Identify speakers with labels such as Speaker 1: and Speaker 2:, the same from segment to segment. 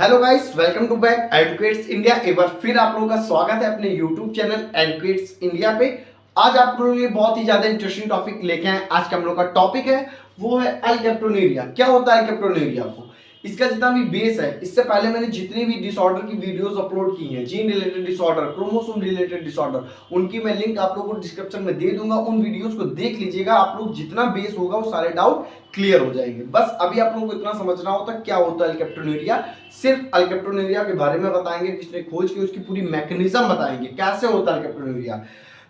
Speaker 1: Hello guys, welcome to back Educates India. एक बार फिर आप लोगों का स्वागत है अपने यूट्यूब चैनल एडुकेट्स इंडिया पे। आज आप लोगों के लिए बहुत ही ज्यादा इंटरेस्टिंग टॉपिक लेके आए। आज का हम लोग का टॉपिक है वो है अल्केप्टोन्यूरिया। क्या होता है अल्केप्टोन्यूरिया को, इसका जितना भी बेस है, इससे पहले मैंने जितनी भी डिसऑर्डर की वीडियोस अपलोड की हैं, gene related disorder, chromosome related disorder, उनकी मैं लिंक आप लोगों को डिस्क्रिप्शन में दे दूंगा। उन वीडियोस को देख लीजिएगा, आप लोग जितना बेस होगा वो सारे डाउट क्लियर हो जाएंगे। बस अभी आप लोगों को इतना समझना होता है क्या होता है अल्केप्टोन्यूरिया। सिर्फ अल्केप्टोन्यूरिया के बारे में बताएंगे, किसने खोज की, उसकी पूरी मैकेनिज्म बताएंगे, कैसे होता है अल्केप्टोन्यूरिया।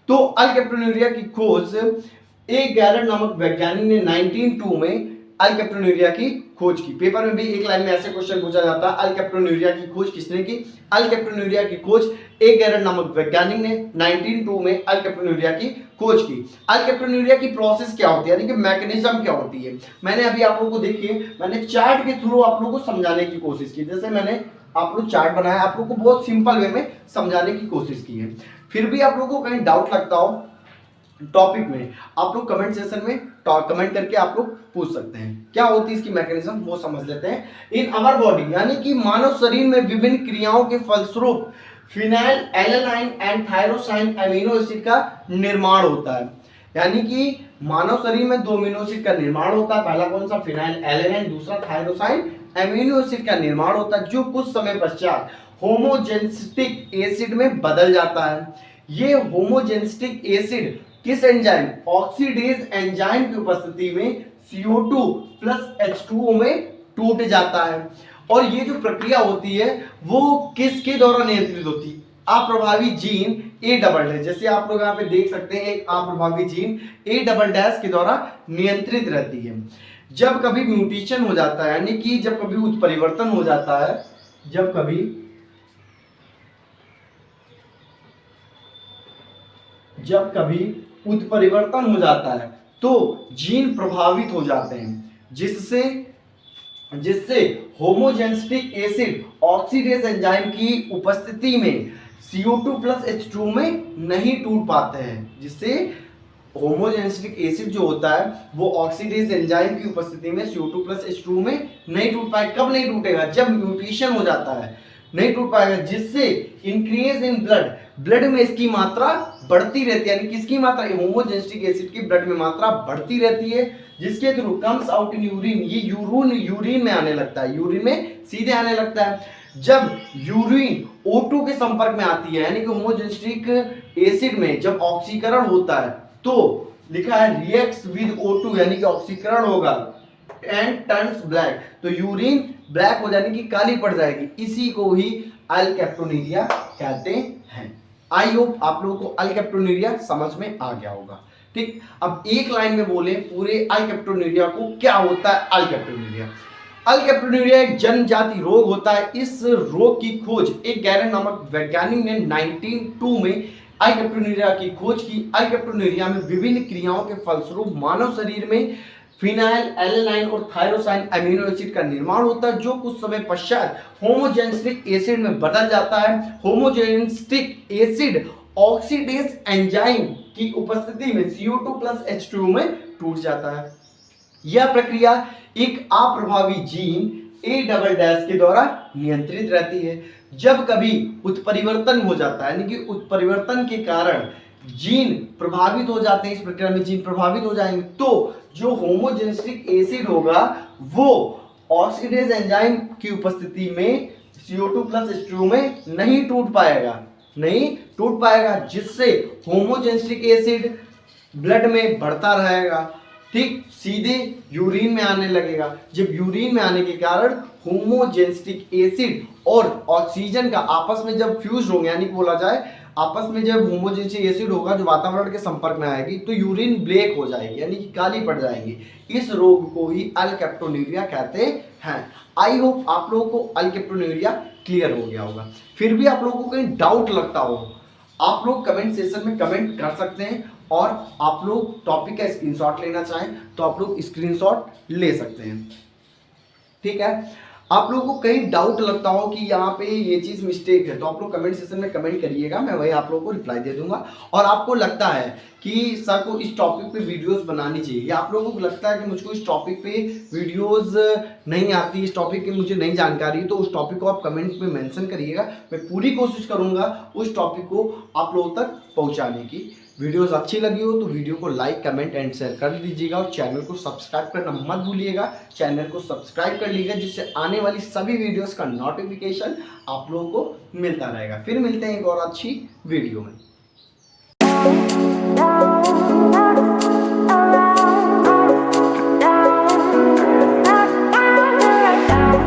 Speaker 1: तो अल्केप्टोन्यूरिया की खोज ए गैरट नामक वैज्ञानिक ने 1902 में अल्केप्टोन्यूरिया की खोज की। पेपर में भी एक लाइन में ऐसे क्वेश्चन पूछा जाता है, अल्केप्टोन्यूरिया की खोज किसने की। अल्केप्टोन्यूरिया की खोज ए गैरट नामक वैज्ञानिक ने 1902 में अल्केप्टोन्यूरिया की खोज की। अल्केप्टोन्यूरिया की प्रोसेस क्या होती है, यानी कि मैकेनिज्म क्या होती है, मैंने अभी आप लोगों को देखिए, मैंने चार्ट के थ्रू आप लोगों को समझाने की कोशिश की। जैसे मैंने आप लोग चार्ट बनाया, आप लोग को बहुत सिंपल वे में समझाने की कोशिश की है। फिर भी आप लोगों को कहीं डाउट लगता हो टॉपिक में, आप लोग कमेंट सेक्शन में कमेंट करके आप लोग पूछ सकते हैं। क्या होती है इसकी मैकेनिज्म, वो समझ लेते हैं। इन अवर बॉडी, यानी कि मानव शरीर में विभिन्न क्रियाओं के फलस्वरूप phenylalanine and tyrosine amino acid का निर्माण होता है। यानी कि मानव शरीर में दो अमीनो एसिड का निर्माण होता है। पहला कौन सा, फिनाइल एलानाइन, दूसरा थायरोसाइन अमीनो एसिड का निर्माण होता है, जो कुछ समय पश्चात होमोजेनिस्टिक एसिड में बदल जाता है। ये होमोजेनिस्टिक एसिड किस एंजाइम, ऑक्सीडेज एंजाइम की उपस्थिति में CO2 प्लस H2O में टूट जाता है। और ये जो प्रक्रिया होती है वो किसके द्वारा नियंत्रित होती है, अप्रभावी जीन ए डबल डैश, जैसे आप लोग यहाँ पे देख सकते हैं, एक अप्रभावी जीन ए डबल डैश के द्वारा नियंत्रित रहती है। जब कभी म्यूटेशन हो जाता है, यानी कि जब कभी उत्परिवर्तन हो जाता है, जब कभी उत्परिवर्तन हो जाता है तो जीन प्रभावित हो जाते हैं, जिससे होमोजेनिस्टिक एसिड ऑक्सीडेज एंजाइम की उपस्थिति में CO2 प्लस H2 में नहीं टूट पाते हैं। जिससे होमोजेनिस्टिक एसिड जो होता है वो ऑक्सीडेज एंजाइम की उपस्थिति में CO2 प्लस H2 में नहीं टूट पाए। कब नहीं टूटेगा, जब म्यूटेशन हो जाता है, नहीं टूट पाएगा। जिससे इंक्रीज इन ब्लड में इसकी मात्रा बढ़ती रहती है, यानी किसकी मात्रा, होमोजेनिस्टिक एसिड की ब्लड में मात्रा बढ़ती रहती है, जिसके through comes out in urine, ये यूरिन में आने लगता है, यूरिन में सीधे आने लगता है। जब यूरिन O2 के संपर्क में आती है, यानी कि होमोजेनिस्टिक एसिड में जब ऑक्सीकरण होता है तो लिखा है रिएक्ट्स विद O2, यानी कि ऑक्सीकरण होगा एंड टर्न्स ब्लैक, तो यूरिन ब्लैक हो जाने की काली पड़ जाएगी। इसी को ही अल्केप्टोन्यूरिया कहते हैं। आई होप आप लोगों को अल्केप्टोन्यूरिया समझ में आ गया होगा। ठीक, अब एक लाइन में बोले पूरे अल्केप्टोन्यूरिया को, क्या होता है अल्केप्टोन्यूरिया। अल्केप्टोन्यूरिया एक जनजाति रोग होता है। इस रोग की खोज एक गैरट नामक वैज्ञानिक ने 1902 में अल्केप्टोन्यूरिया की खोज की। अल्केप्टोन्यूरिया में विभिन्न क्रियाओं के फलस्वरूप मानव शरीर में फिनाइल एलानाइन और थायरोसाइन अमीनो एसिड का निर्माण होता है, जो कुछ समय पश्चात होमोजेनिस्टिक एसिड में बदल जाता है। होमोजेनिस्टिक एसिड ऑक्सीडेज एंजाइम की उपस्थिति में CO2 प्लस H2O में टूट जाता है। यह प्रक्रिया एक अप्रभावी जीन ए डबल डैश के द्वारा नियंत्रित रहती है। जब कभी उत्परिवर्तन हो जाता है, यानी कि उत्परिवर्तन के कारण जीन प्रभावित हो जाते हैं, इस प्रक्रिया में जीन प्रभावित हो जाएंगे, तो जो होमोजेनिस्टिक एसिड होगा वो ऑक्सीडेज एंजाइम की उपस्थिति में CO2 प्लस H2O में नहीं टूट पाएगा, जिससे होमोजेनिस्टिक एसिड ब्लड में बढ़ता रहेगा। ठीक, सीधे यूरिन में आने लगेगा। जब यूरिन में आने के कारण होमोजेनिस्टिक एसिड और ऑक्सीजन का आपस में जब फ्यूज होंगे, यानी बोला जाए आपस में जब होमोजेनिस्टिक एसिड होगा जो वातावरण के संपर्क में आएगी, तो यूरिन ब्लैक हो जाएगी, यानी कि काली पड़ जाएगी। इस रोग को ही अल्केप्टोन्यूरिया कहते हैं। आई होप आप लोगों को अल्केप्टोन्यूरिया क्लियर हो गया होगा। फिर भी आप लोगों को कहीं डाउट लगता हो, आप लोग कमेंट सेक्शन में कमेंट कर सकते हैं, और आप लोग टॉपिक का स्क्रीनशॉट लेना चाहें तो आप लोग स्क्रीनशॉट ले सकते हैं। ठीक है, आप लोगों को कहीं डाउट लगता हो कि यहाँ पे ये चीज़ मिस्टेक है, तो आप लोग कमेंट सेक्शन में कमेंट करिएगा, मैं वही आप लोगों को रिप्लाई दे दूंगा। और आपको लगता है कि सर को इस टॉपिक पे वीडियोस बनानी चाहिए, या आप लोगों को लगता है कि मुझको इस टॉपिक पे वीडियोस नहीं आती, इस टॉपिक की मुझे नहीं जानकारी, तो उस टॉपिक को आप कमेंट में मेंशन करिएगा। मैं पूरी कोशिश करूंगा उस टॉपिक को आप लोगों तक पहुंचाने की। वीडियोस अच्छी लगी हो तो वीडियो को लाइक, कमेंट एंड शेयर कर दीजिएगा, और चैनल को सब्सक्राइब करना मत भूलिएगा। चैनल को सब्सक्राइब कर लीजिएगा, जिससे आने वाली सभी वीडियोस का नोटिफिकेशन आप लोगों को मिलता रहेगा। फिर मिलते हैं एक और अच्छी वीडियो में।